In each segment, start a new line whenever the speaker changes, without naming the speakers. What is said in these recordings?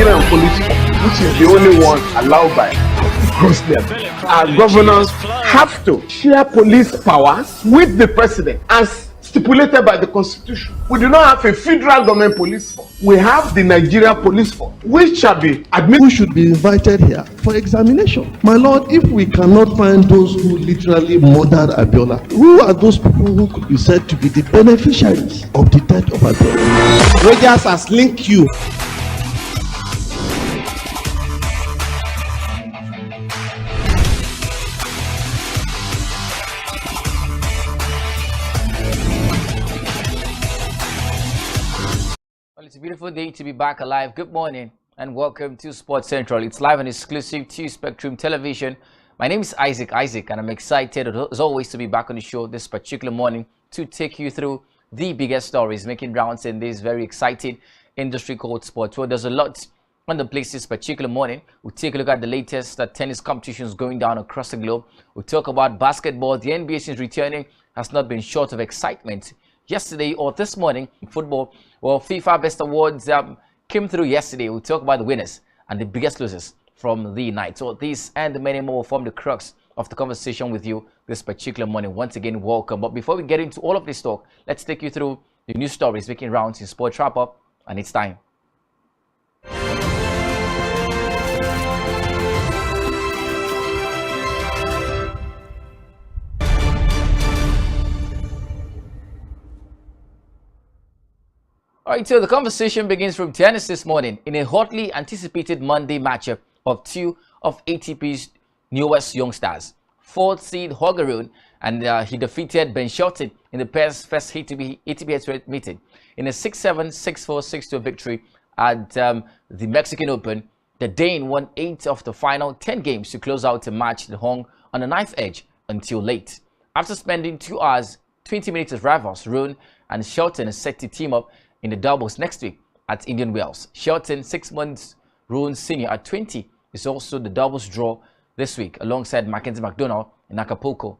Nigerian police force, which is the only one allowed by Muslims. Our governors have to share police powers with the president as stipulated by the constitution. We do not have a federal government police force. We have the Nigeria police force, which shall be admitted.
Who should be invited here for examination? My lord, if we cannot find those who literally murdered Abiola, who are those people who could be said to be the beneficiaries of the death of Abiola? Rogers has linked you.
It's a beautiful day to be back alive. Good morning and welcome to Sports Central. It's live and exclusive to Spectrum Television. My name is Isaac, and I'm excited as always to be back on the show this particular morning to take you through the biggest stories making rounds in this very exciting industry called sports. Well, there's a lot on the place this particular morning. We'll take a look at the latest tennis competitions going down across the globe. We'll talk about basketball. The NBA since returning has not been short of excitement. Yesterday or this morning in football, well, FIFA Best Awards came through yesterday. We'll talk about the winners and the biggest losers from the night. So this and many more form the crux of the conversation with you this particular morning. Once again, welcome. But before we get into all of this talk, let's take you through the news stories making rounds in Sport Wrap Up, and it's time. All right, so the conversation begins from tennis this morning in a hotly anticipated Monday matchup of two of ATP's newest young stars. Fourth seed Holgerud, and he defeated Ben Shelton in the pair's first ATP meeting in a 6-7, 6-4, 6-2 victory at the Mexican Open. The Dane won 8 of the final 10 games to close out a match that hung on a knife edge until late. After spending 2 hours, 20 minutes as rivals, Rune and Shelton is set to team up in the doubles next week at Indian Wells. Shelton, 6 months, Rune Sr. at 20, is also the doubles draw this week alongside Mackenzie McDonald in Acapulco.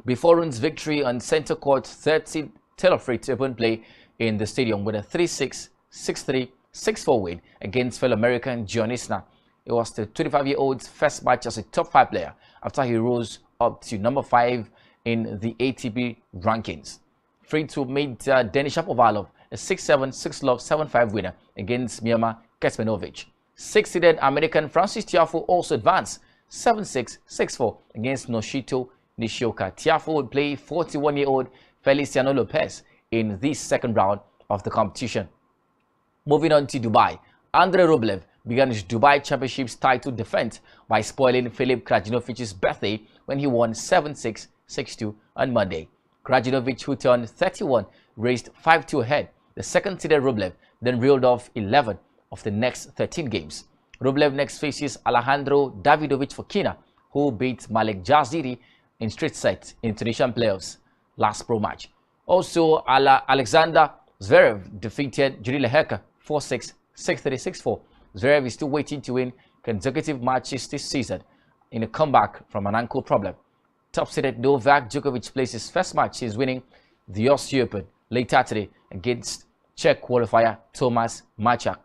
Before Rune's victory on center court, third seed Taylor Fritz opened play in the stadium with a 3-6, 6-3, 6-4 win against fellow American John Isner. It was the 25-year-old's first match as a top 5 player after he rose up to number 5 in the ATP rankings. Fritz made Denis Shapovalov a 6-7, 6-love, 7-5 winner against Mioma Kecmanovic. 6-seeded American Francis Tiafoe also advanced 7-6, 6-4 against Noshito Nishioka. Tiafoe would play 41-year-old Feliciano Lopez in the second round of the competition. Moving on to Dubai, Andrei Rublev began his Dubai Championships title defense by spoiling Filip Krajinovic's birthday when he won 7-6, 6-2 on Monday. Krajinovic, who turned 31, raced 5-2 ahead. The second-seeded Rublev then reeled off 11 of the next 13 games. Rublev next faces Alejandro Davidovich Fokina, who beat Malek Jaziri in straight sets in Tunisian playoffs last pro match. Also, Alexander Zverev defeated Jiri Lehecka 4-6, 6-3, 6-4. Zverev is still waiting to win consecutive matches this season in a comeback from an ankle problem. Top-seeded Novak Djokovic plays his first match since winning the Aussie Open later today against Czech qualifier Thomas Machak.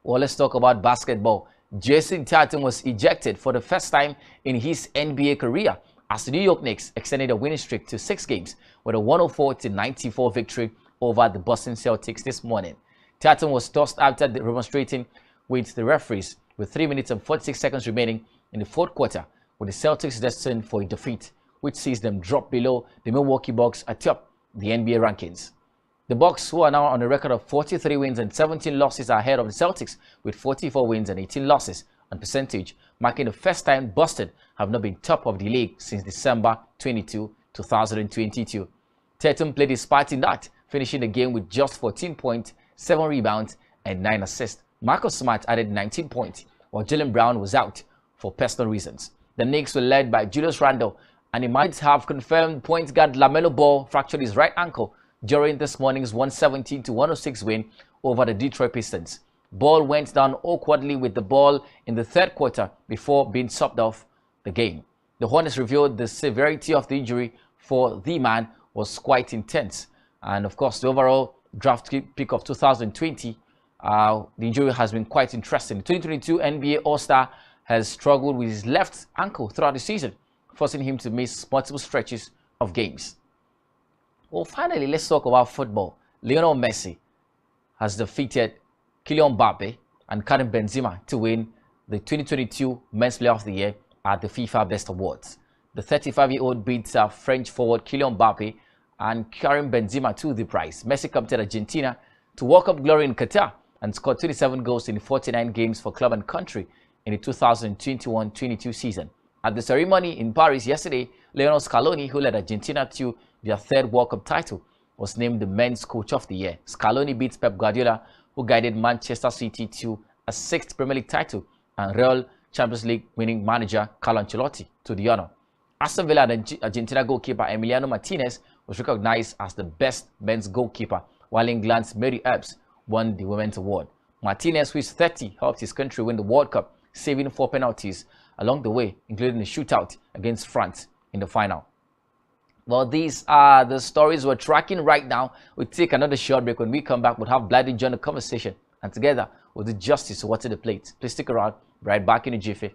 Well, let's talk about basketball. Jason Tatum was ejected for the first time in his NBA career as the New York Knicks extended a winning streak to 6 games with a 104-94 victory over the Boston Celtics this morning. Tatum was tossed after demonstrating with the referees with 3 minutes and 46 seconds remaining in the fourth quarter, with the Celtics destined for a defeat, which sees them drop below the Milwaukee Bucks atop the NBA rankings. The Bucks, who are now on a record of 43 wins and 17 losses, are ahead of the Celtics with 44 wins and 18 losses on percentage, marking the first time Boston have not been top of the league since December 22, 2022. Tatum played his part in that, finishing the game with just 14 points, 7 rebounds, and 9 assists. Marcus Smart added 19 points, while Jaylen Brown was out for personal reasons. The Knicks were led by Julius Randle, and he might have confirmed point guard LaMelo Ball fractured his right ankle during this morning's 117-106 win over the Detroit Pistons. Ball went down awkwardly with the ball in the third quarter before being subbed off the game. The Hornets revealed the severity of the injury for the man was quite intense. And of course, the overall draft pick of 2020 The injury has been quite interesting. The 2022 NBA All-Star has struggled with his left ankle throughout the season, forcing him to miss multiple stretches of games. Well, finally, let's talk about football. Lionel Messi has defeated Kylian Mbappe and Karim Benzema to win the 2022 Men's Player of the Year at the FIFA Best Awards. The 35-year-old beats French forward Kylian Mbappe and Karim Benzema to the prize. Messi captured Argentina to walk up glory in Qatar and scored 27 goals in 49 games for club and country in the 2021-22 season. At the ceremony in Paris yesterday, Lionel Scaloni, who led Argentina to their third World Cup title, was named the Men's Coach of the Year. Scaloni beats Pep Guardiola, who guided Manchester City to a 6th Premier League title, and Real Champions League winning manager Carlo Ancelotti to the honor. Aston Villa and Argentina goalkeeper Emiliano Martinez was recognized as the best men's goalkeeper, while England's Mary Earps won the women's award. Martinez, who is 30, helped his country win the World Cup, saving 4 penalties along the way, including a shootout against France in the final. Well, these are the stories we're tracking right now. We'll take another short break. When we come back, we'll have Bloody join the conversation, and together we'll do justice to what's in the plate. Please stick around. Right back in a jiffy.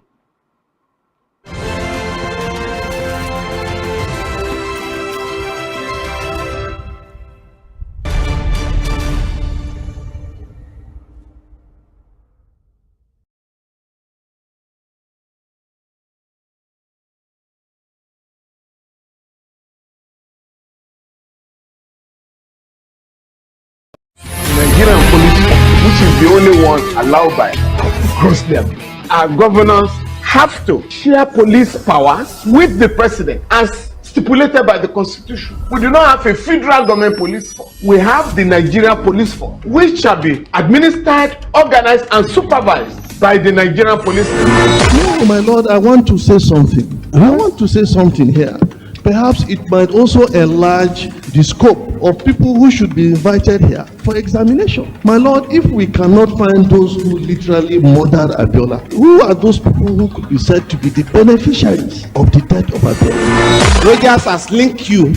Nigerian police force, which is the only one allowed by Muslim, our governors have to share police powers with the president as stipulated by the constitution. We do not have a federal government police force. We have the Nigerian police force, which shall be administered, organized, and supervised by the Nigerian police force.
No, my lord, I want to say something. I want to say something here. Perhaps it might also enlarge the scope of people who should be invited here for examination. My lord, if we cannot find those who literally murdered Abiola, who are those people who could be said to be the beneficiaries of the death of Abiola?
Rogers has linked you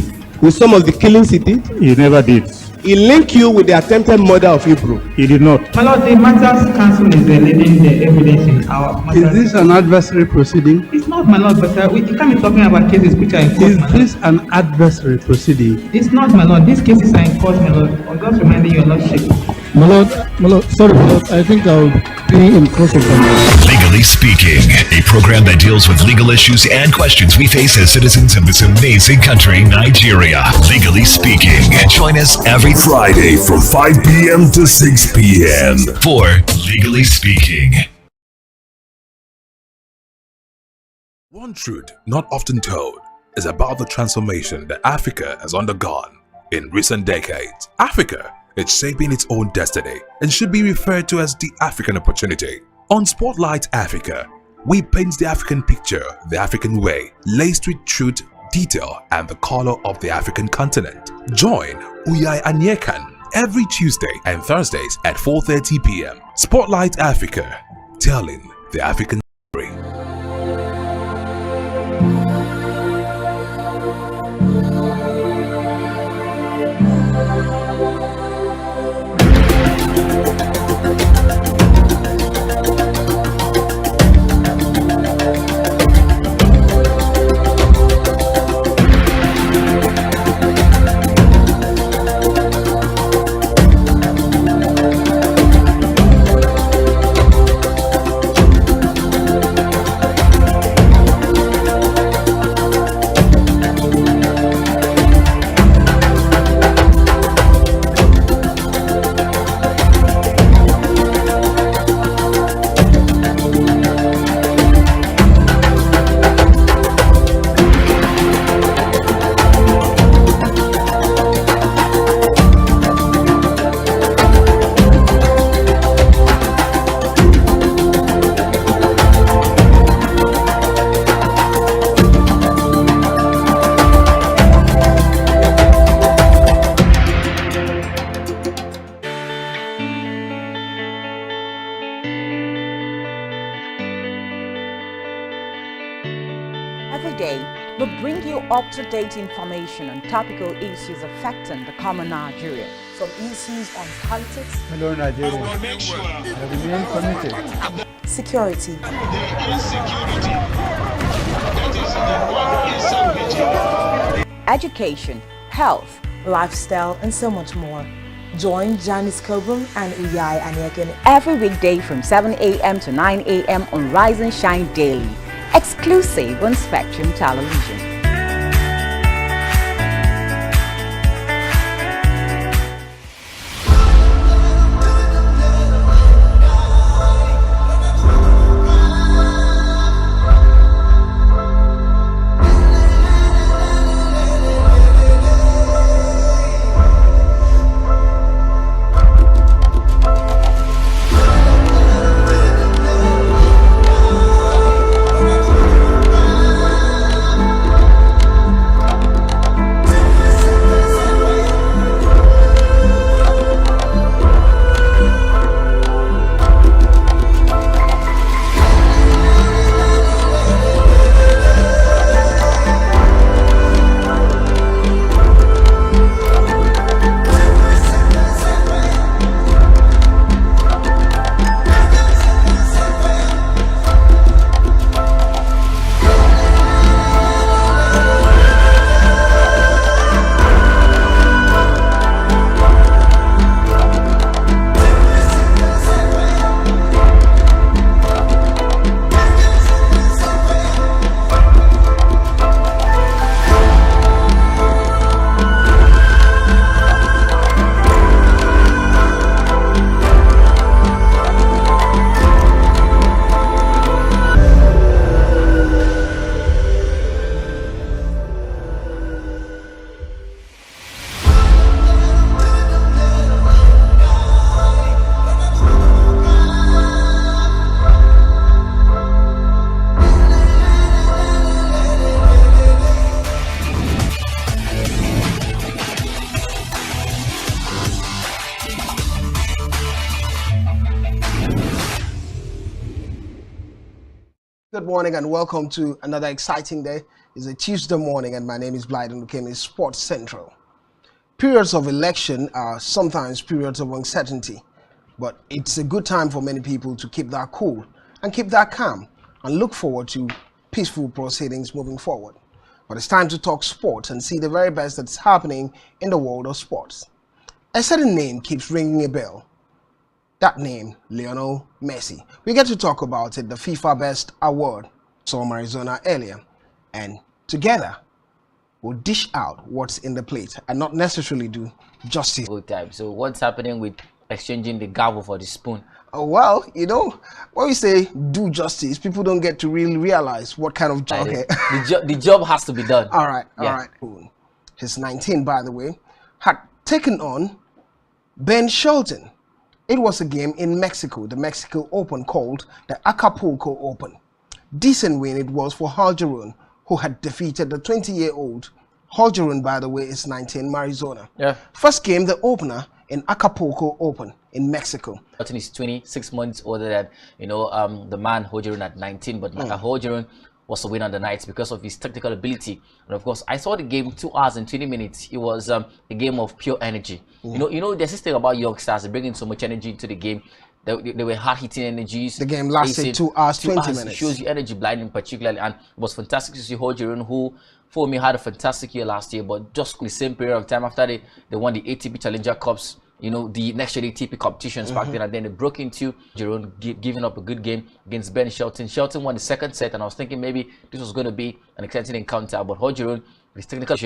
with some of the killings he did.
He never did.
He linked you with the attempted murder of Hebrew.
He did not.
My lord, the Matters Council is leading the evidence in our matters.
Is this an adversary proceeding?
It's not, my lord, but you can't be talking about cases which are in court.
Is this an adversary proceeding?
It's not, my lord. These cases are in court, my lord. I'm just reminding you, your lordship.
My lord, sorry, my lord, I think I'll be in cross examination.
Legally Speaking, a program that deals with legal issues and questions we face as citizens of this amazing country, Nigeria. Legally Speaking. Join us every
Friday from 5 p.m. to 6 p.m.
for Legally Speaking.
One truth not often told is about the transformation that Africa has undergone in recent decades. Africa is shaping its own destiny and should be referred to as the African opportunity. On Spotlight Africa, we paint the African picture the African way, laced with truth, detail, and the color of the African continent. Join Uyai Anyekan every Tuesday and Thursdays at 4:30 p.m. Spotlight Africa, telling the African story.
Every day, we bring you up-to-date information on topical issues affecting the common Nigerian. From issues on politics,
Hello, Nigeria. I remain committed.
security, education, health, lifestyle, and so much more. Join Janice Kobum and Uyai Anyeken every weekday from 7 a.m. to 9 a.m. on Rise and Shine Daily, exclusive on Spectrum Television.
Good morning and welcome to another exciting day. It's a Tuesday morning and my name is Blyden Lukemi, Sports Central. Periods of election are sometimes periods of uncertainty, but it's a good time for many people to keep that cool and keep that calm and look forward to peaceful proceedings moving forward. But it's time to talk sports and see the very best that's happening in the world of sports. A certain name keeps ringing a bell. That name, Lionel Messi. We get to talk about it, the FIFA Best Award. Saw Arizona earlier, and together we'll dish out what's in the plate and not necessarily do justice.
Good time. So what's happening with exchanging the gavel for the spoon?
Oh, well, you know, when we say do justice, people don't get to really realize what kind of job. Okay.
The job has to be done.
All right. He's 19, by the way, had taken on Ben Shelton. It was a game in Mexico, the Mexico Open called the Acapulco Open. Decent win it was for Haljarun, who had defeated the 20-year-old. Haljarun, by the way, is 19, Arizona.
Yeah.
First game, the opener in Acapulco Open in Mexico.
Shelton is 26 months older than, the man Haljarun at 19, but Haljarun was a winner on the night because of his technical ability. And of course, I saw the game 2 hours and 20 minutes. It was a game of pure energy. There's this thing about youngsters, they bring in so much energy into the game. They were hard-hitting energies.
The game lasted 2 hours, 20 minutes.
It shows you energy blinding particularly, and it was fantastic to see Haljarun, who for me had a fantastic year last year, but just the same period of time after they won the ATP Challenger Cups, the next gen ATP competitions back then, and then they broke into Jerome giving up a good game against Ben Shelton. Shelton won the second set, and I was thinking maybe this was going to be an exciting encounter, but Haljarun, his technical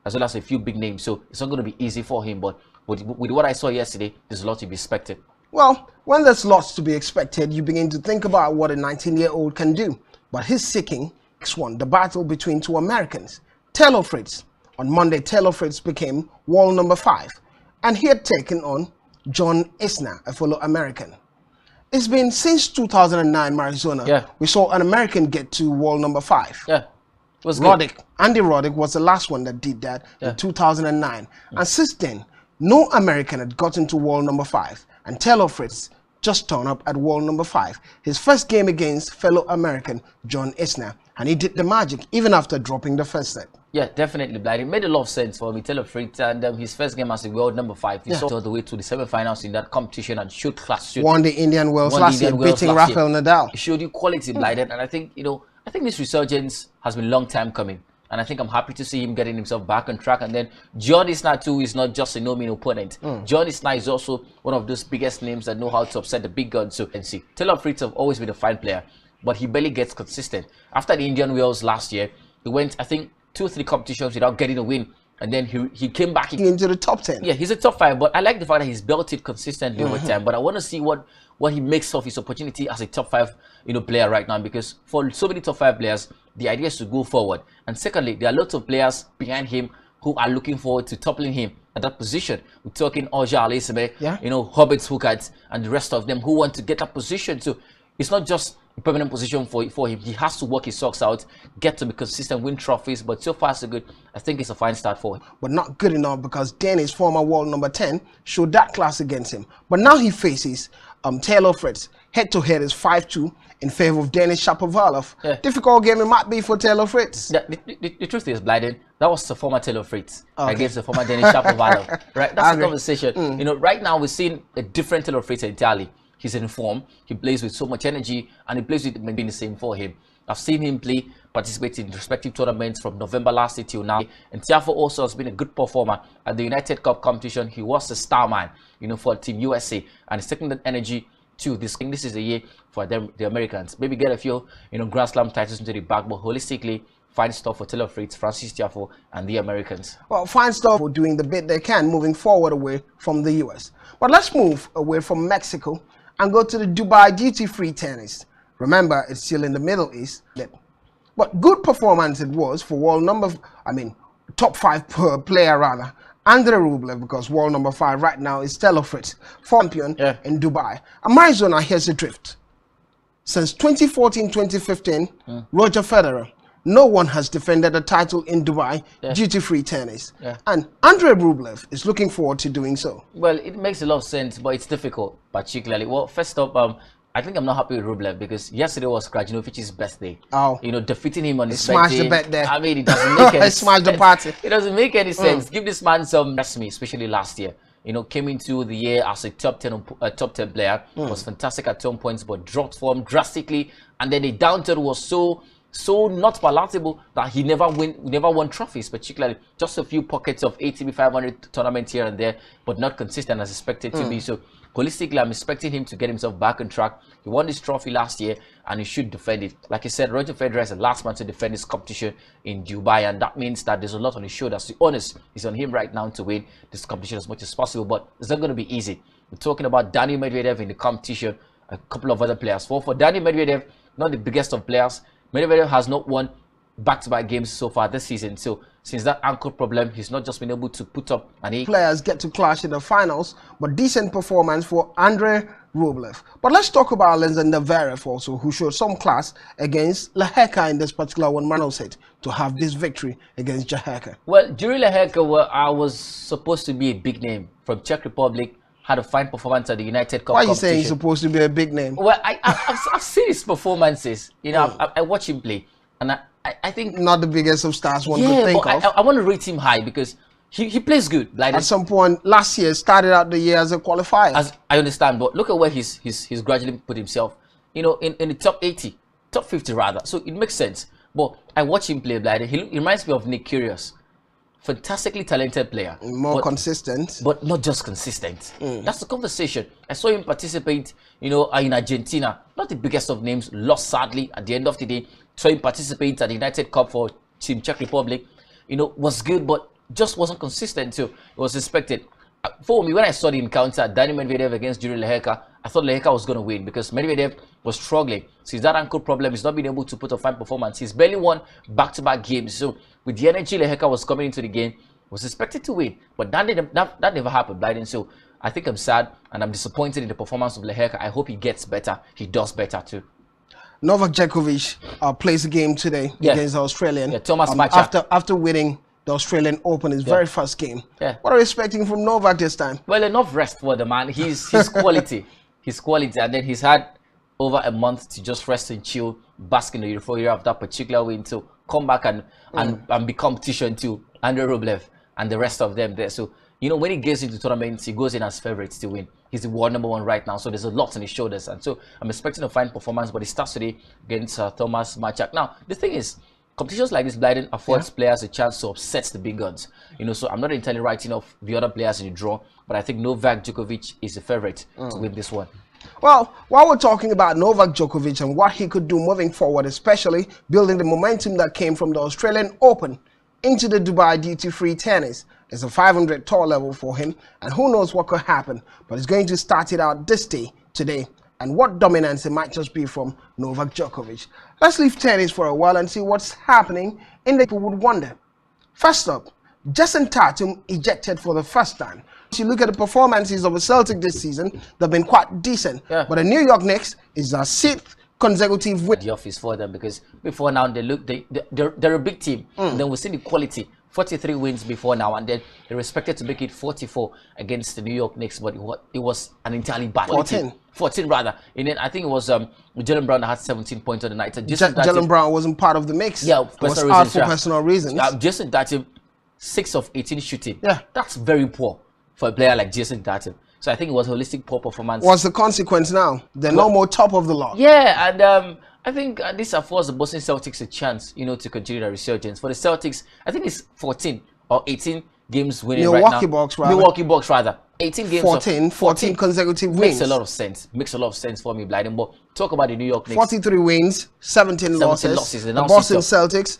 as well as a few big names, so it's not going to be easy for him, but with what I saw yesterday, there's a lot to be expected.
Well, when there's lots to be expected, you begin to think about what a 19-year-old can do, but he's seeking next one, the battle between two Americans. Taylor Fritz. On Monday, Taylor Fritz became world number 5. And he had taken on John Isner, a fellow American. It's been since 2009, Arizona, we saw an American get to world number 5.
Yeah, it was
Roddick. Andy Roddick was the last one that did that in 2009. And since then, no American had gotten to world number 5. And Taylor Fritz just turned up at world number 5. His first game against fellow American John Isner and he did the magic even after dropping the first set.
Yeah, definitely, Blind. It made a lot of sense for me. Taylor Fritz, and his first game as a world number 5. He saw all the way to the semi-finals in that competition and showed class.
Won the Indian Wells last year, beating Rafael Nadal.
He showed you quality, Blind, and I think I think this resurgence has been a long time coming. And I think I'm happy to see him getting himself back on track. And then John Isner too is not just a no-mean opponent. John Isner is also one of those biggest names that know how to upset the big guns. So, and see, Taylor Fritz have always been a fine player, but he barely gets consistent. After the Indian Wells last year, he went, I think, 2 or 3 competitions without getting a win. And then he came back
into the top 10.
Yeah, he's a top 5, but I like the fact that he's built it consistently over time. But I want to see what he makes of his opportunity as a top 5 player right now, because for so many top 5 players, the idea is to go forward. And secondly, there are lots of players behind him who are looking forward to toppling him at that position. We're talking Oja Alisime, Hobbit Hukat, and the rest of them who want to get that position. So it's not just a permanent position for him. He has to work his socks out, get to be consistent, win trophies. But so far so good. I think it's a fine start for him. But
not good enough, because Dennis, former world number 10, showed that class against him. But now he faces Taylor Fritz. Head-to-head is 5-2 in favor of Denis Shapovalov. Difficult game it might be for Taylor Fritz.
The truth is, Blyden, that was the former Taylor Fritz against the former Denis Shapovalov. Right? That's the conversation. Right now we're seeing a different Taylor Fritz entirely. He's in form. He plays with so much energy, and he plays with it being the same for him. I've seen him participate in respective tournaments from November last year till now. And Tiafo also has been a good performer at the United Cup competition. He was the star man, for Team USA, and he's taking that energy to this. This is a year for them, the Americans. Maybe get a few, Grand Slam titles into the bag, but holistically, fine stuff for Taylor Fritz, Francis Tiafo, and the Americans.
Well, fine stuff for doing the bit they can, moving forward away from the US. But let's move away from Mexico and go to the Dubai duty-free tennis. Remember, it's still in the Middle East. But good performance it was for top 5 player rather, Andrei Rublev, because world number 5 right now is Taylor Fritz, champion in Dubai. And Marizona, here's the drift. Since 2014-2015, Roger Federer, no one has defended a title in Dubai duty-free tennis. And Andrei Rublev is looking forward to doing so.
Well, it makes a lot of sense, but it's difficult, particularly. Well, first up, I think I'm not happy with Rublev, because yesterday was Krajinović's birthday. Defeating him on his birthday.
Smashed the bet there.
I mean, it doesn't make any sense.
Smashed the party.
It doesn't make any sense. Give this man some rest, especially last year. Came into the year as a top 10 player. Was fantastic at some points, but dropped form drastically. And then the downturn was so not palatable that he never won trophies, particularly just a few pockets of ATP 500 tournaments here and there, but not consistent as expected to be. So holistically, I'm expecting him to get himself back on track. He won this trophy last year, and he should defend it. Like I said, Roger Federer is the last man to defend this competition in Dubai, and that means that there's a lot on his shoulders. To be honest, it's on him right now to win this competition as much as possible, but it's not going to be easy. We're talking about Daniil Medvedev in the competition, a couple of other players. For Daniil Medvedev, not the biggest of players. Medvedev has not won back-to-back games so far this season. So since that ankle problem, he's not just been able to put up an
players get to clash in the finals, but decent performance for Andrei Rublev. But let's talk about Alexander Zverev also, who showed some class against Lehecka in this particular one. Mano said to have this victory against Lehecka.
Well, during Lehecka, I was supposed to be a big name from Czech Republic. Had a fine performance at the United Cup.
Why are you saying he's supposed to be a big name?
Well, I've seen his performances. I watch him play, and I think
not the biggest of stars one could think of.
I want to rate him high because he plays good. Like
at some point last year, started out the year as a qualifier.
As I understand, but look at where he's gradually put himself. In the top 80, top 50 rather. So it makes sense. But I watch him play. Like he reminds me of Nick Kyrgios. Fantastically talented player,
more consistent,
but not just consistent. That's the conversation. I saw him participate, in Argentina. Not the biggest of names, lost sadly at the end of the day. Saw him participate at the United Cup for Team Czech Republic. Was good, but just wasn't consistent. So it was expected. For me, when I saw the encounter, Daniil Medvedev against Jiri Lehecka, I thought Lehecka was going to win because Medvedev was struggling. Since that ankle problem, he's not been able to put a fine performance. He's barely won back-to-back games. So with the energy Lehecka was coming into the game, was expected to win. But that never happened, Biden. So I think I'm sad and I'm disappointed in the performance of Lehecka. I hope he gets better. He does better too.
Novak Djokovic plays a game today against the Australian.
Thomas Macha.
After winning the Australian Open, his very first game. What are you expecting from Novak this time?
Well, enough rest for the man. His quality. His quality. And then he's had over a month to just rest and chill, bask in the euphoria of that particular win, to come back and be competition to Andrei Rublev and the rest of them there. So, when he gets into tournaments, he goes in as favorites to win. He's the world number 1 right now, so there's a lot on his shoulders. And so I'm expecting a fine performance, but he starts today against Thomas Machak. Now, the thing is, competitions like this, Blyden, affords players a chance to upset the big guns. So I'm not entirely writing off the other players in the draw, but I think Novak Djokovic is the favorite to win this one.
Well, while we're talking about Novak Djokovic and what he could do moving forward, especially building the momentum that came from the Australian Open into the Dubai duty-free tennis, it's a 500 tour level for him, and who knows what could happen, but he's going to start it out today, and what dominance it might just be from Novak Djokovic. Let's leave tennis for a while and see what's happening in the people would wonder. First up, Jason Tatum ejected for the first time. If you look at the performances of the Celtic this season, they've been quite decent, but the New York Knicks is their 6th consecutive win.
The office for them, because before now they're a big team. And then we see the quality. 43 wins before now, and then they're expected to make it 44 against the New York Knicks, but it was an entirely bad 14 rather. And then I think it was Jaylen Brown that had 17 points on the night.
Jaylen Brown wasn't part of the mix.
Yeah,
was out for personal reasons.
Jason Tatum, 6 of 18 shooting.
Yeah,
that's very poor for a player like Jason Tatum. So I think it was a holistic poor performance.
What's the consequence now? They're no more top of the log.
Yeah, and I think this affords the Boston Celtics a chance, to continue their resurgence. For the Celtics, I think it's 14 or 18 games winning
Milwaukee
Bucks rather. 18 games.
14 consecutive wins.
Makes a lot of sense. Makes a lot of sense for me, Blyden. But talk about the New York Knicks.
43 wins, 17 losses.
The
Boston Celtics,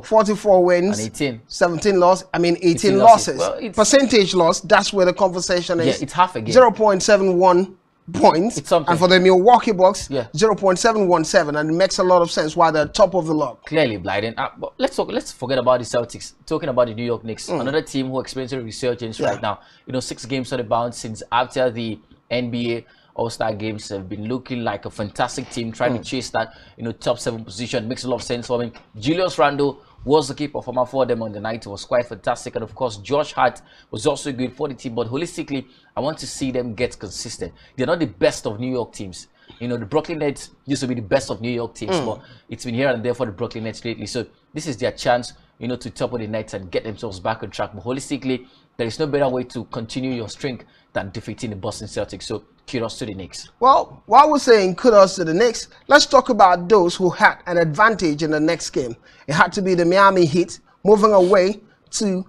44 wins,
and 18.
17 losses. 18 losses.
Well,
percentage loss, that's where the conversation is.
Yeah, it's half a game.
0.71 points.
It's something.
And for the Milwaukee Bucks, 0.717, and it makes a lot of sense why they're top of the log.
Clearly, Blyden. But let's forget about the Celtics. Talking about the New York Knicks, another team who experiencing a resurgence right now. 6 games on the bounce since after the NBA All-Star games have been looking like a fantastic team trying to chase that top 7 position. Makes a lot of sense for me. Julius Randle was the key performer for them on the night. It was quite fantastic. And of course, Josh Hart was also good for the team. But holistically, I want to see them get consistent. They're not the best of New York teams. The Brooklyn Nets used to be the best of New York teams, but it's been here and there for the Brooklyn Nets lately. So this is their chance, to topple the Nets and get themselves back on track. But holistically, there is no better way to continue your streak than defeating the Boston Celtics. So kudos to the Knicks.
Well, while we're saying kudos to the Knicks, let's talk about those who had an advantage in the next game. It had to be the Miami Heat moving away to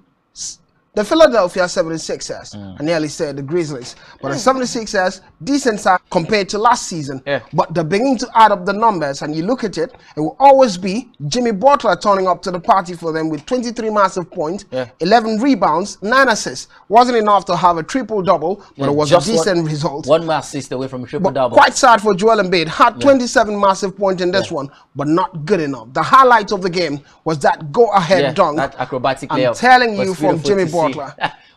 the Philadelphia 76ers. I nearly said the Grizzlies. But the 76ers, decent side compared to last season. But they're beginning to add up the numbers. And you look at it, it will always be Jimmy Butler turning up to the party for them with 23 massive points, 11 rebounds, 9 assists. Wasn't enough to have a triple-double, but it was a decent result.
One more assist away from a triple-double.
Quite sad for Joel Embiid. Had 27 massive points in this one, but not good enough. The highlight of the game was that go-ahead dunk.
That acrobatic
I'm
layup.
telling you, from Jimmy Butler.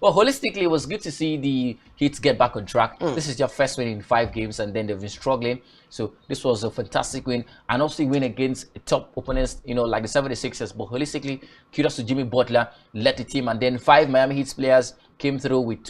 Well, holistically, it was good to see the Heat get back on track. This is their first win in 5 games, and then they've been struggling. So this was a fantastic win, and also win against top opponents, like the 76ers. But holistically, kudos to Jimmy Butler, led the team, and then 5 Miami Heat players came through with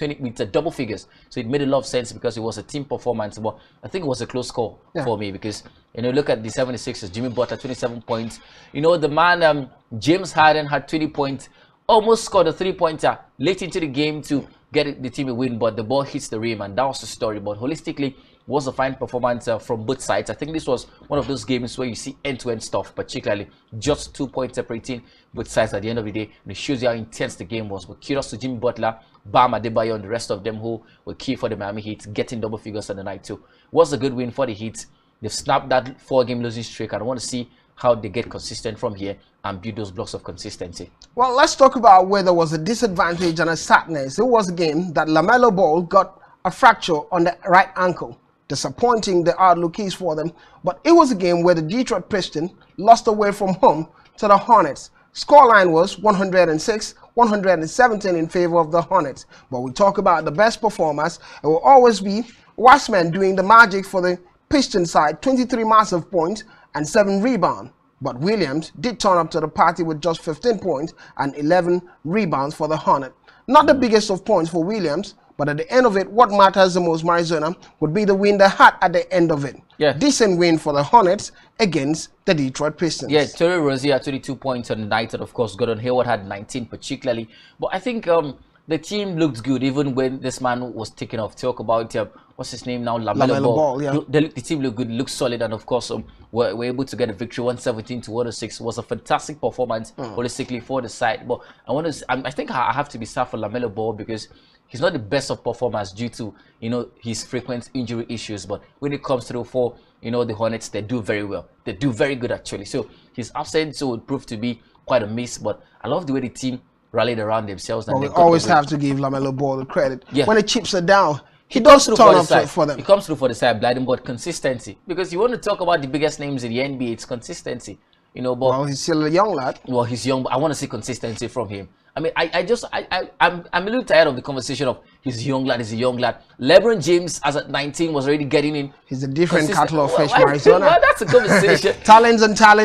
double figures. So it made a lot of sense because it was a team performance. But I think it was a close call for me because look at the 76ers. Jimmy Butler 27 points. The man James Harden had 20 points. Almost scored a 3-pointer late into the game to get the team a win, but the ball hits the rim, and that was the story. But holistically, was a fine performance from both sides. I think this was one of those games where you see end-to-end stuff, particularly just 2 points separating both sides at the end of the day, and it shows you how intense the game was. But kudos to Jimmy Butler, Bam Adebayo, and the rest of them who were key for the Miami Heat, getting double figures on the night too. Was a good win for the Heat. They've snapped that 4-game losing streak, and I want to see how they get consistent from here and build those blocks of consistency.
Well, let's talk about where there was a disadvantage and a sadness. It was a game that LaMelo Ball got a fracture on the right ankle. Disappointing the outlook is for them, but it was a game where the Detroit Pistons lost away from home to the Hornets. Scoreline was 106-117 in favor of the Hornets. But we talk about the best performers, it will always be Wiseman doing the magic for the Pistons side, 23 massive points and 7 rebounds. But Williams did turn up to the party with just 15 points and 11 rebounds for the Hornet. Not the biggest of points for Williams, but at the end of it, what matters the most, Marizona, would be the win they had at the end of it.
Yeah.
Decent win for the Hornets against the Detroit Pistons.
Yeah, Terry Rozier had 22 points on the night, and of course Gordon Hayward had 19 particularly. But I think the team looked good even when this man was taken off. Talk about what's his name now, LaMelo Ball.
Yeah.
The team looked good, looked solid, and of course we're able to get a victory 117 to 106. It was a fantastic performance holistically for the side. But I think I have to be sad for LaMelo Ball because he's not the best of performers due to his frequent injury issues. But when it comes through for the Hornets, they do very well. They do very good actually. So his absence would prove to be quite a miss. But I love the way the team rallied around themselves. And
we always have to give LaMelo Ball the credit.
Yeah.
When the chips are down, he does turn up for them.
He comes through for the side, Blyden, but consistency. Because you want to talk about the biggest names in the NBA, it's consistency. But
well, he's still a young lad.
Well, he's young, but I want to see consistency from him. I mean, I'm a little tired of the conversation of he's a young lad, LeBron James, as at 19, was already getting in.
He's a different cattle of fish, Arizona.
Well, that's a conversation.
Talents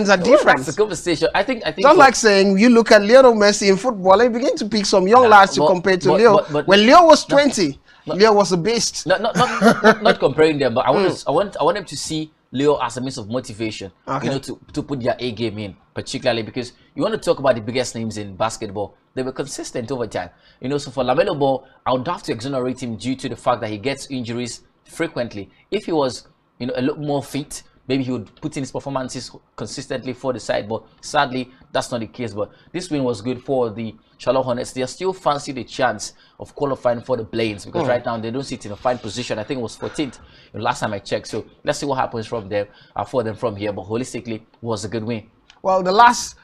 are different.
That's a conversation. I think.
Just like saying you look at Lionel Messi in football, and you begin to pick some young lads to compare to Leo. When Leo was 20, Leo was a beast.
Not comparing them, but I want them to see Leo as a means of motivation, to put their A game in, particularly because you want to talk about the biggest names in basketball. They were consistent over time. So for LaMelo Ball, I would have to exonerate him due to the fact that he gets injuries frequently. If he was, a little more fit, maybe he would put in his performances consistently for the side, but sadly, that's not the case. But this win was good for the Charlotte Hornets. They still fancy the chance of qualifying for the play-ins because right now they don't sit in a fine position. I think it was 14th last time I checked. So let's see what happens from them for them from here. But holistically, it was a good win.
Well, the last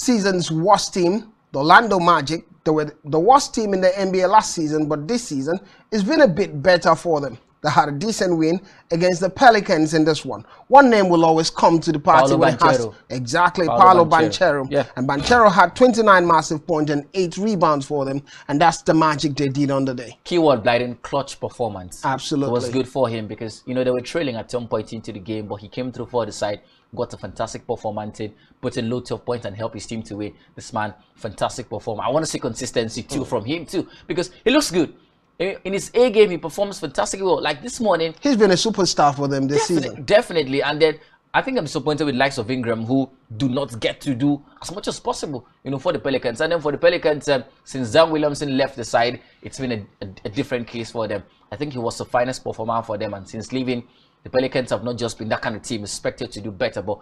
season's worst team, the Orlando Magic, they were the worst team in the NBA last season, but this season it's been a bit better for them. They had a decent win against the Pelicans in this one. One name will always come to the party when it has exactly Paolo Banchero.
Yeah.
And Banchero had 29 massive points and 8 rebounds for them, and that's the magic they did on the day.
Keyword, Blyden, clutch performance.
Absolutely.
It was good for him because they were trailing at some point into the game, but he came through for the side, got a fantastic performance in, put in loads of points and helped his team to win. This man, fantastic performer. I want to see consistency too from him too because he looks good. In his A game, he performs fantastically well. Like this morning,
he's been a superstar for them this season.
Definitely. And then I think I'm disappointed with the likes of Ingram, who do not get to do as much as possible, for the Pelicans. And then for the Pelicans, since Zion Williamson left the side, it's been a different case for them. I think he was the finest performer for them. And since leaving, the Pelicans have not just been that kind of team, expected to do better. But,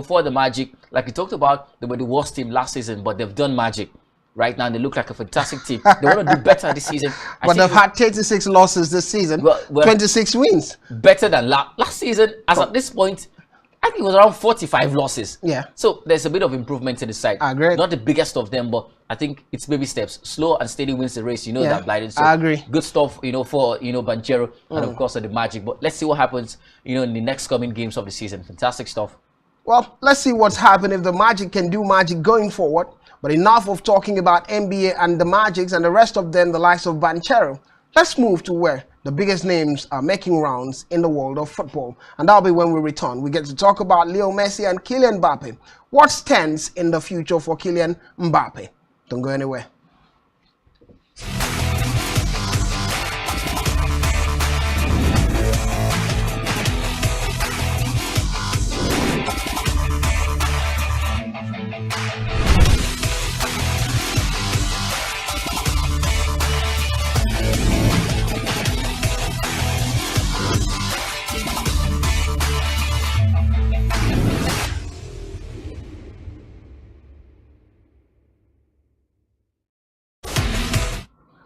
for the Magic, like we talked about, they were the worst team last season, but they've done magic. Right now, they look like a fantastic team. They want to do better this season.
But they've had 36 losses this season, 26 wins.
Better than last season. As at this point, I think it was around 45 losses.
Yeah.
So there's a bit of improvement in the side.
I agree.
Not the biggest of them, but I think it's baby steps. Slow and steady wins the race. That, Blyden. So
I agree.
Good stuff, for Banchero and of course the Magic. But let's see what happens, in the next coming games of the season. Fantastic stuff.
Well, let's see what's happened if the Magic can do magic going forward. But enough of talking about NBA and the Magics and the rest of them, the likes of Banchero. Let's move to where the biggest names are making rounds in the world of football. And that'll be when we return. We get to talk about Leo Messi and Kylian Mbappe. What stands in the future for Kylian Mbappe? Don't go anywhere.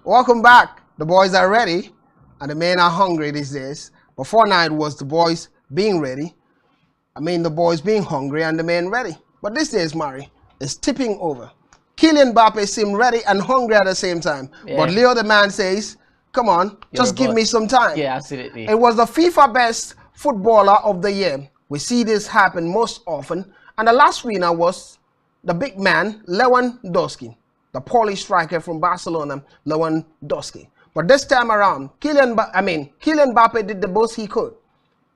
Welcome back. The boys are ready and the men are hungry these days. Before now it was the boys being ready. The boys being hungry and the men ready. But these days, Mari, is tipping over. Kylian Mbappe seemed ready and hungry at the same time. Yeah. But Leo the man says, come on, just give me some time.
Yeah, absolutely.
It was the FIFA Best Footballer of the Year. We see this happen most often. And the last winner was the big man, Lewandowski. The Polish striker from Barcelona, Lewandowski. But this time around, Kylian Mbappe did the most he could,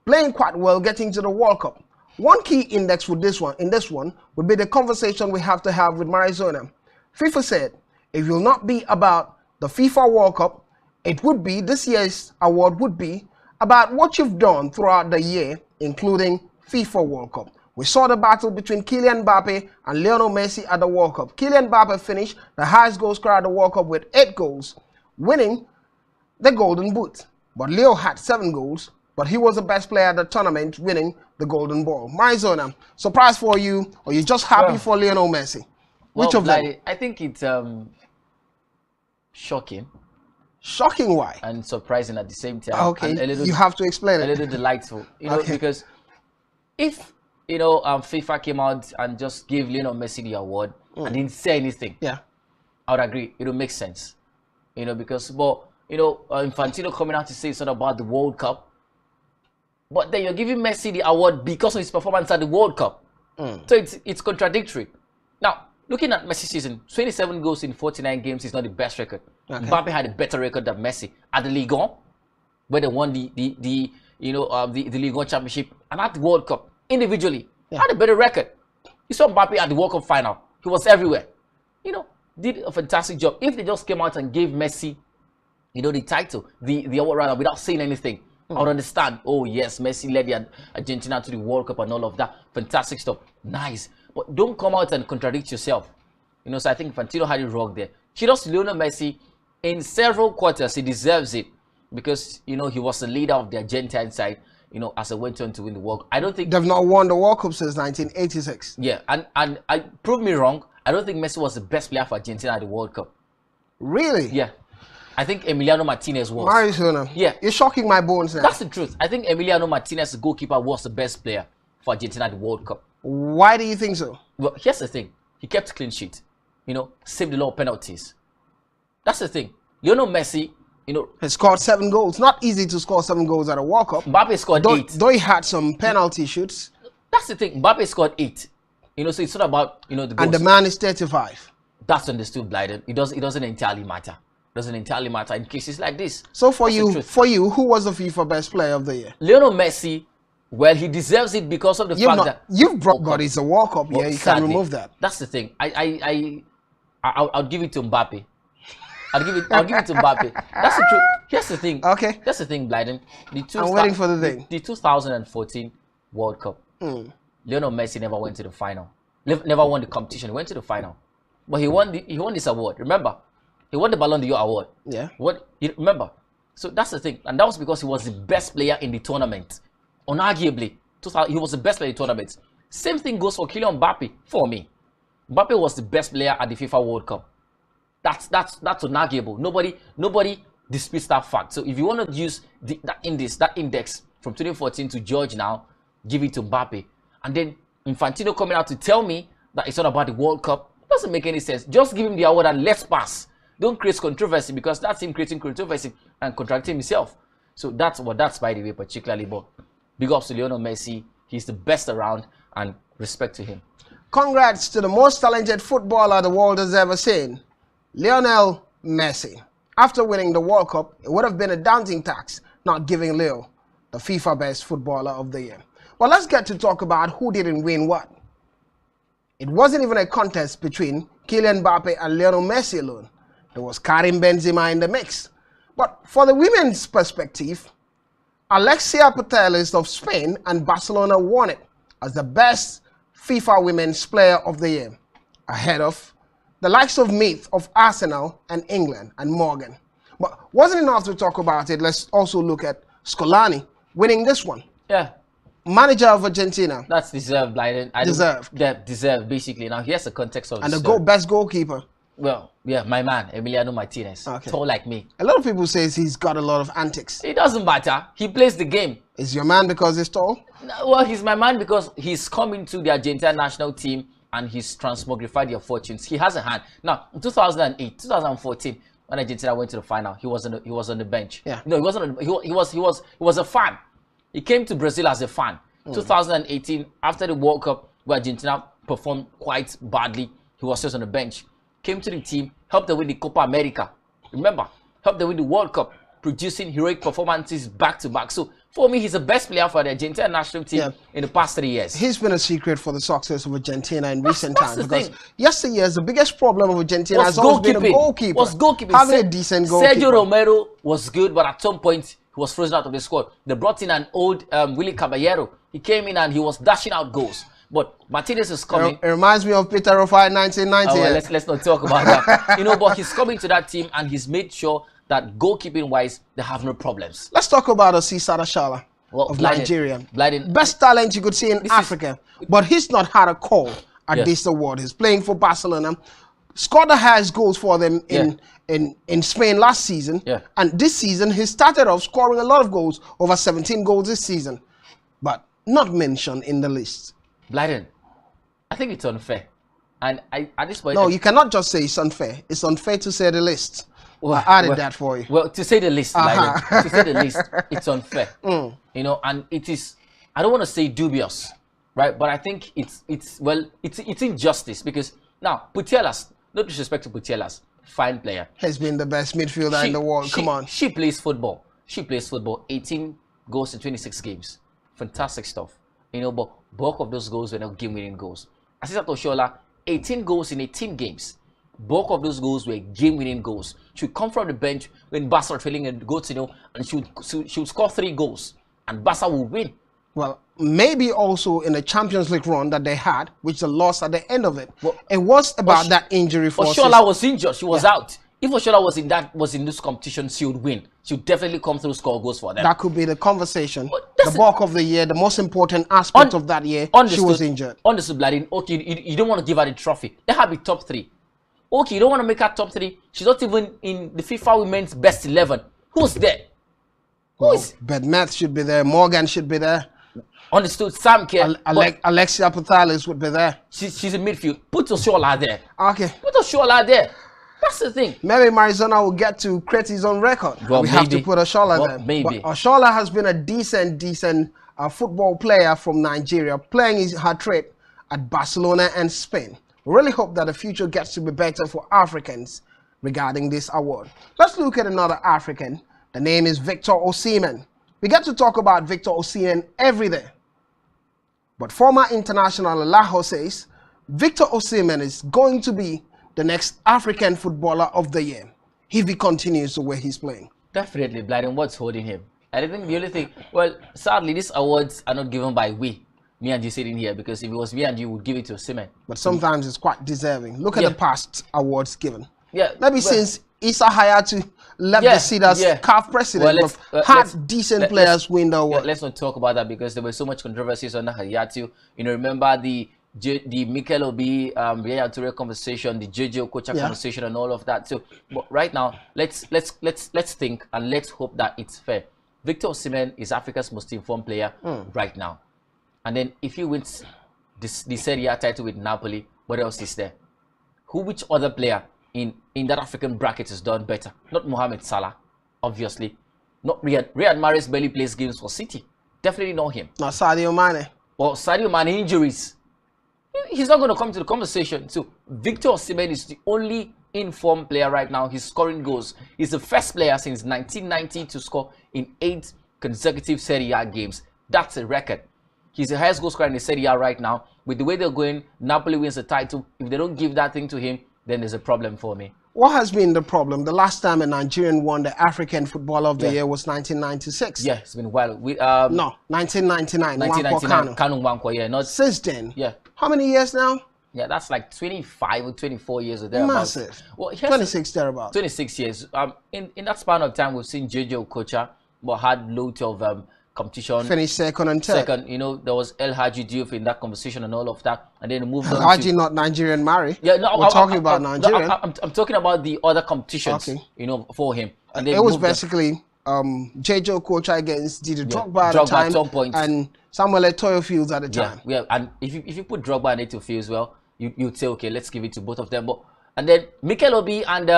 playing quite well, getting to the World Cup. One key index for this one would be the conversation we have to have with Maradona. FIFA said it will not be about the FIFA World Cup. It would be, this year's award would be about what you've done throughout the year including FIFA World Cup. We saw the battle between Kylian Mbappe and Lionel Messi at the World Cup. Kylian Mbappe finished the highest goal scorer at the World Cup with 8 goals, winning the Golden Boot. But Leo had 7 goals, but he was the best player at the tournament, winning the Golden Ball. Maizona, surprise for you, or you just happy for Lionel Messi? Which of them?
I think it's shocking.
Shocking, why?
And surprising at the same time.
Okay,
and a little,
you have to explain it.
A little delightful, you know, because if FIFA came out and just gave Lionel Messi the award and didn't say anything,
yeah,
I would agree. It would make sense, you know, because Infantino coming out to say something about the World Cup, but then you're giving Messi the award because of his performance at the World Cup. So it's contradictory. Now, looking at Messi's season, 27 goals in 49 games is not the best record. Mbappe had a better record than Messi at the Ligue 1, where they won the Ligue 1 championship, and at the World Cup individually had a better record. You saw Mbappe at the World Cup final; he was everywhere. You know, did a fantastic job. If they just came out and gave Messi, the title, the award rather, without saying anything, I would understand. Oh yes, Messi led the Argentina to the World Cup and all of that. Fantastic stuff. Nice. But don't come out and contradict yourself. So I think Infantino had it wrong there. Kudos to Lionel Messi. In several quarters, he deserves it because, he was the leader of the Argentine side, as they went on to win the World Cup. I don't think...
They've not won the World Cup since 1986.
Yeah, and I prove me wrong. I don't think Messi was the best player for Argentina at the World Cup.
Really?
Yeah. I think Emiliano Martinez was.
Marisona,
yeah.
You're shocking my bones now.
That's the truth. I think Emiliano Martinez, the goalkeeper, was the best player for Argentina at the World Cup.
Why do you think so?
Well, here's the thing. He kept clean sheet. Saved a lot of penalties. That's the thing. Lionel Messi,
he scored 7 goals. Not easy to score 7 goals at a World Cup.
Mbappe scored 8.
Though he had some penalty shoots.
That's the thing. Mbappe scored 8. So it's not about, the goals.
And the man is 35.
That's understood, Blyden. It doesn't entirely matter. It doesn't entirely matter in cases like this.
So for you, who was the FIFA best player of the year?
Lionel Messi. Well, he deserves it because of the fact that
you've brought God it's a World Cup. Yeah, you can remove that.
That's the thing. I'll give it to Mbappe. I'll give it to Mbappe. That's the truth. Here's the thing.
Okay.
That's the thing, Blyden.
I'm waiting for the thing.
The 2014 World Cup. Lionel Messi never went to the final. Never won the competition. He went to the final, but he won this award. Remember, he won the Ballon d'Or award.
Yeah.
Remember? So that's the thing, and that was because he was the best player in the tournament. Unarguably, he was the best player in the tournament. Same thing goes for Kylian Mbappe. For me, Mbappe was the best player at the FIFA World Cup. That's unarguable. Nobody disputes that fact. So if you want to use that index from 2014 to judge now, give it to Mbappe. And then Infantino coming out to tell me that it's not about the World Cup, it doesn't make any sense. Just give him the award and let's pass. Don't create controversy, because that's him creating controversy and contradicting himself. So that's by the way, particularly. But big ups to Lionel Messi. He's the best around, and respect to him.
Congrats to the most talented footballer the world has ever seen, Lionel Messi. After winning the World Cup, it would have been a daunting task not giving Leo the FIFA Best Footballer of the Year. Well, let's get to talk about who didn't win what. It wasn't even a contest between Kylian Mbappe and Lionel Messi alone. There was Karim Benzema in the mix. But for the women's perspective, Alexia Putellas of Spain and Barcelona won it as the best FIFA Women's Player of the Year, ahead of the likes of Meath of Arsenal and England and Morgan. But wasn't enough to talk about it. Let's also look at Scolani winning this one.
Yeah.
Manager of Argentina.
That's deserved, Blyden. Deserved, basically. Now, here's the context of
and the best goalkeeper.
Well, yeah, my man, Emiliano Martinez.
Okay.
Tall like me.
A lot of people say he's got a lot of antics.
It doesn't matter. He plays the game.
Is your man because he's tall?
No, well, he's my man because he's come into the Argentina national team and he's transmogrified their fortunes. He has a hand. Now, in 2008, 2014, when Argentina went to the final, he was on the bench.
Yeah.
No, he wasn't. He was a fan. He came to Brazil as a fan. 2018, after the World Cup, where Argentina performed quite badly, he was just on the bench. Came to the team, helped them win the Copa America. Remember, helped them win the World Cup, producing heroic performances back to back. So for me, he's the best player for the Argentina national team in the past 3 years.
He's been a secret for the success of Argentina in recent times. Because yesteryears, the biggest problem of Argentina has always been a goalkeeper.
Was goalkeeping.
Having a decent goalkeeper.
Sergio Romero was good, but at some point, He was frozen out of the squad. They brought in an old Willie Caballero. He came in and he was dashing out goals. But Martinez is coming.
It reminds me of Peter Rufai 1990.
Oh, well, let's not talk about that. You know, but he's coming to that team and he's made sure that goalkeeping-wise, they have no problems.
Let's talk about Osei Sadashala of Nigeria. Best talent you could see in Africa. But he's not had a call at this award. He's playing for Barcelona. Scored the highest goals for them in Spain last season. And this season, he started off scoring a lot of goals, over 17 goals this season. But not mentioned in the list.
Blyden, I think it's unfair. And at this point...
No, you cannot just say it's unfair. It's unfair to say the list. Well, I added that for you.
Well, to say the least, to say the least, it's unfair. You know, and it is, I don't want to say dubious, right? But I think it's injustice because now, Putellas, no disrespect to Putellas, fine player.
Has been the best midfielder in the world. Come on.
She plays football. She plays football. 18 goals in 26 games. Fantastic stuff. You know, but bulk of those goals were not game-winning goals. Asisat Oshola, 18 goals in 18 games. Bulk of those goals were game-winning goals. She would come from the bench when Barca were trailing and go to, you know, and she would score 3 goals, and Barca would win.
Well, maybe also in the Champions League run that they had, which they lost at the end of it. Well, it was about that injury for
Oshola was injured. She was out. If Oshola was in this competition, she would win. She would definitely come through, score goals for them.
That could be the conversation. The bulk of the year, the most important aspect of that year, she was injured.
Understood, Bladin. Okay, you don't want to give her the trophy. Let her be top 3. Okay, you don't want to make her top 3. She's not even in the FIFA Women's Best 11. Who's there?
Bedmeth should be there. Morgan should be there.
Understood. Sam Kerr.
Alexia Patalis would be there.
She's in midfield. Put Oshola there.
Okay.
Put Oshola there. That's the thing.
Maybe Marizona will get to create his own record.
Well,
we have to put Oshola there.
Maybe.
But Oshola has been a decent football player from Nigeria, playing her trade at Barcelona and Spain. We really hope that the future gets to be better for Africans regarding this award. Let's look at another African. The name is Victor Osimhen. We get to talk about Victor Osimhen every day. But former international Laho says Victor Osimhen is going to be the next African footballer of the year if he continues the way he's playing.
Definitely, Blyden. What's holding him? I think the only thing, well, sadly, these awards are not given by me and you sitting here, because if it was me and you, would give it to Osimhen.
But sometimes it's quite deserving. Look at the past awards given.
Yeah.
Maybe since Issa Hayatu left the seat as CAF president, had decent players win the award.
Let's not talk about that because there was so much controversies under Hayatu. You know, remember the Mikel Obi, Yaya Toure conversation, the JJ Okocha conversation, and all of that. So, but right now, let's think and let's hope that it's fair. Victor Osimhen is Africa's most informed player right now. And then if he wins the Serie A title with Napoli, what else is there? Which other player in that African bracket has done better? Not Mohamed Salah, obviously. Not Riyad. Riyad Mahrez barely plays games for City. Definitely not him.
Not Sadio Mane.
Or Sadio Mane injuries. He's not going to come to the conversation. So Victor Osimhen is the only informed player right now. He's scoring goals. He's the first player since 1990 to score in 8 consecutive Serie A games. That's a record. He's the highest goal scorer in the Serie A right now. With the way they're going, Napoli wins the title. If they don't give that thing to him, then there's a problem for me.
What has been the problem? The last time a Nigerian won the African Footballer of the Year was 1996.
Yeah, it's been a while.
No, 1999.
1999. Kanu Nwankwo, yeah. Not
since then.
Yeah.
How many years now?
Yeah, that's like 25 or 24 years or thereabouts.
Massive. Well, 26 thereabouts.
26 years. In that span of time, we've seen JJ Okocha, but had loads of competition.
Finished second and third.
Second, you know, there was El Hadji Diouf in that conversation and all of that, and then moved on.
Hadji not Nigerian Mari.
Yeah, no,
we're talking about Nigerian.
No, I'm talking about the other competitions. Okay. You know, for him.
And it was basically JJ Okocha against Didier Drogba at the time, at some point, and Samuel Eto'o Fields at the time.
Yeah, and if you put Drogba and Eto'o Fields, well, you'd say okay, let's give it to both of them. But and then Mikel Obi and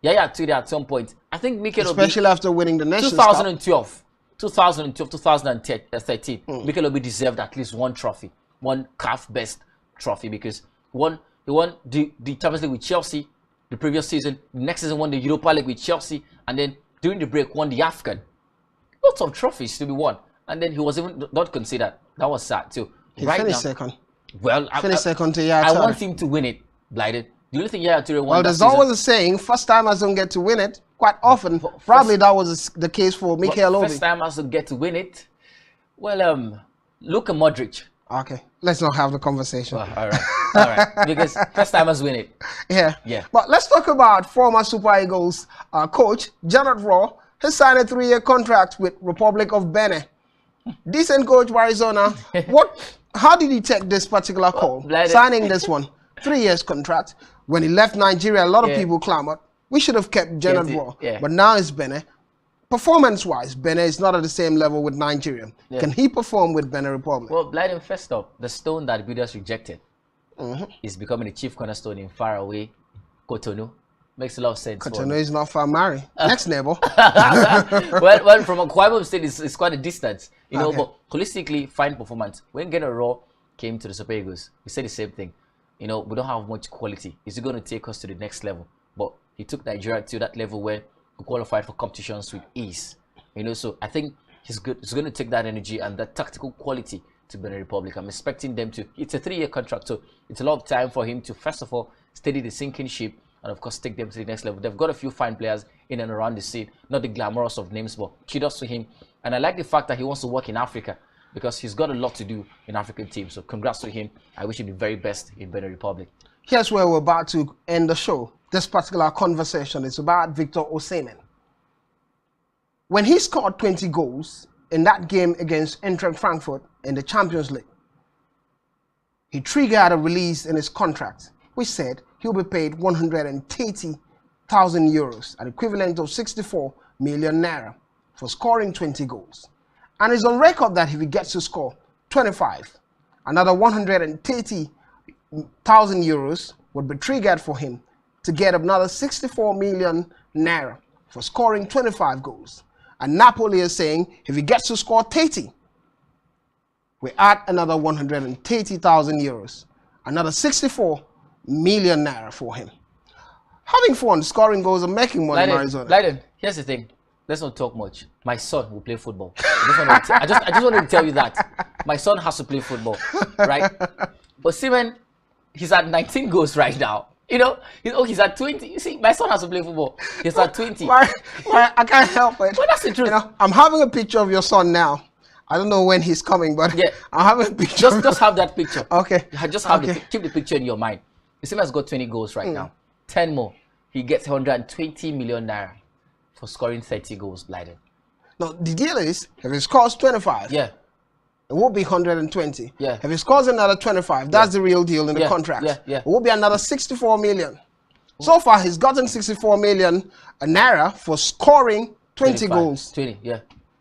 Yaya Toure at some point. I think Mikel Obi,
especially after winning the Nations
2012. 2013, Mikel Obi deserved at least one trophy, one CAF best trophy, because he won the Champions League with Chelsea the previous season. The next season won the Europa League with Chelsea, and then during the break won the AFCON. Lots of trophies to be won, and then he was even not considered. That was sad too.
He finished second.
Well,
finished second to
I want him to win it, Blighted. The only thing Yaya Toure won
Well,
that
there's
season,
always a saying, first timers don't get to win it. Quite often, probably that was the case for Mikel Obi.
first time has to get to win it. Well, Luka Modric.
Okay, let's not have the conversation.
All right. Because first timers win it.
Yeah. But let's talk about former Super Eagles coach Janet Raw. He signed a 3-year contract with Republic of Benin. Decent coach, Arizona. How did he take this particular call? Signing this one, 3 years contract. When he left Nigeria, a lot of people clamored, we should have kept Janet Raw. But now it's Benin. Performance-wise, Benin is not at the same level with Nigeria. Can he perform with Benin Republic?
Well, Blyden, first up, the stone that builders rejected is becoming the chief cornerstone in faraway Cotonou. Makes a lot of sense.
Cotonou is not far, Mari. Next neighbor.
well, from Akwa Ibom State, it's quite a distance. You know, but holistically, fine performance. When Janet Raw came to the Super Eagles, he said the same thing. You know, we don't have much quality. Is he going to take us to the next level? But he took Nigeria to that level where we qualified for competitions with ease. You know, so I think he's good. He's going to take that energy and that tactical quality to Benin Republic. I'm expecting them to. It's a 3-year contract, so it's a lot of time for him to first of all steady the sinking ship and of course take them to the next level. They've got a few fine players in and around the scene, not the glamorous of names, but kudos to him. And I like the fact that he wants to work in Africa because he's got a lot to do in African teams. So congrats to him. I wish him the very best in Benin Republic.
Here's where we're about to end the show. This particular conversation is about Victor Osimhen. When he scored 20 goals in that game against Eintracht Frankfurt in the Champions League, he triggered a release in his contract, which said he'll be paid 130,000 euros, an equivalent of 64 million naira, for scoring 20 goals. And it's on record that if he gets to score 25, another 130,000 euros would be triggered for him to get another 64 million naira for scoring 25 goals. And Napoli is saying if he gets to score 30, we add another 130,000 euros, another 64 million naira for him. Having fun, scoring goals and making money in Arizona.
Blyden, here's the thing. Let's not talk much. My son will play football. I just wanted to tell you that. My son has to play football, right? But Simon, he's at 19 goals right now. You know, he's at 20. You see, my son has to play football. He's at 20.
I can't help it.
Well, that's the truth.
You know, I'm having a picture of your son now. I don't know when he's coming, but I'm having a picture.
Just have that picture.
Okay.
Just have keep the picture in your mind. Simon has got 20 goals right now. 10 more. He gets 120 million naira for scoring 30 goals, Blyden.
Now, the deal is, if he scores 25, it will be 120. If he scores another 25, that's the real deal in the contract. It will be another 64 million. So far, he's gotten 64 million naira for scoring 20 goals.
20,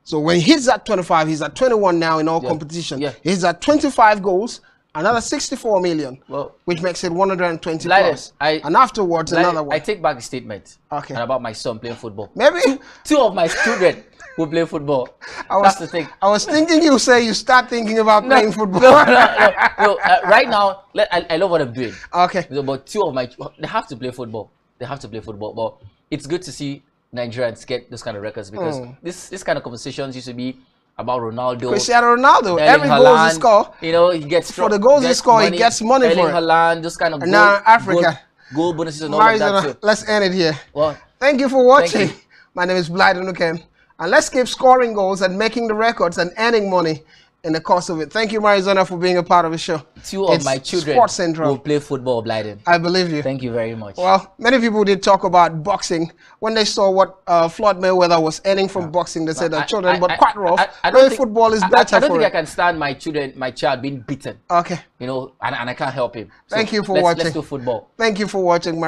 So when he hits that 25, he's at 21 now in all competition. He's at 25 goals, another 64 million, which makes it 120 plus. And afterwards, another one.
I take back the statement about my son playing football.
Maybe
2 of my children will play football. That's the thing.
I was thinking you say you start thinking about playing football.
No, right now, I love what I'm doing.
Okay.
But 2 of my, they have to play football. They have to play football. But it's good to see Nigerians get those kind of records because this kind of conversations used to be about Ronaldo.
Cristiano Ronaldo. Every goal he score,
you know, he gets
for the goals he score, he gets money for it.
Haaland, those kind of
and now Africa.
Goal bonuses and all of that too.
Let's end it here.
Well,
thank you for watching. My name is Blyden Ukem. And let's keep scoring goals and making the records and earning money in the course of it. Thank you, Marizona, for being a part of the show.
2 of my children
Sports Central.
will play football, Blyden.
I believe you.
Thank you very much.
Well, many people did talk about boxing. When they saw what Floyd Mayweather was earning from boxing, they said their children, but quite rough. Football is better
I don't think I can stand my child being beaten.
Okay.
You know, and I can't help him. So
thank you for watching.
Let's do football.
Thank you for watching,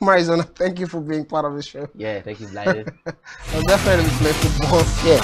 Marizona. Thank you for being part of the show.
Yeah, thank you, Blyden.
I'll definitely play football.
Yeah.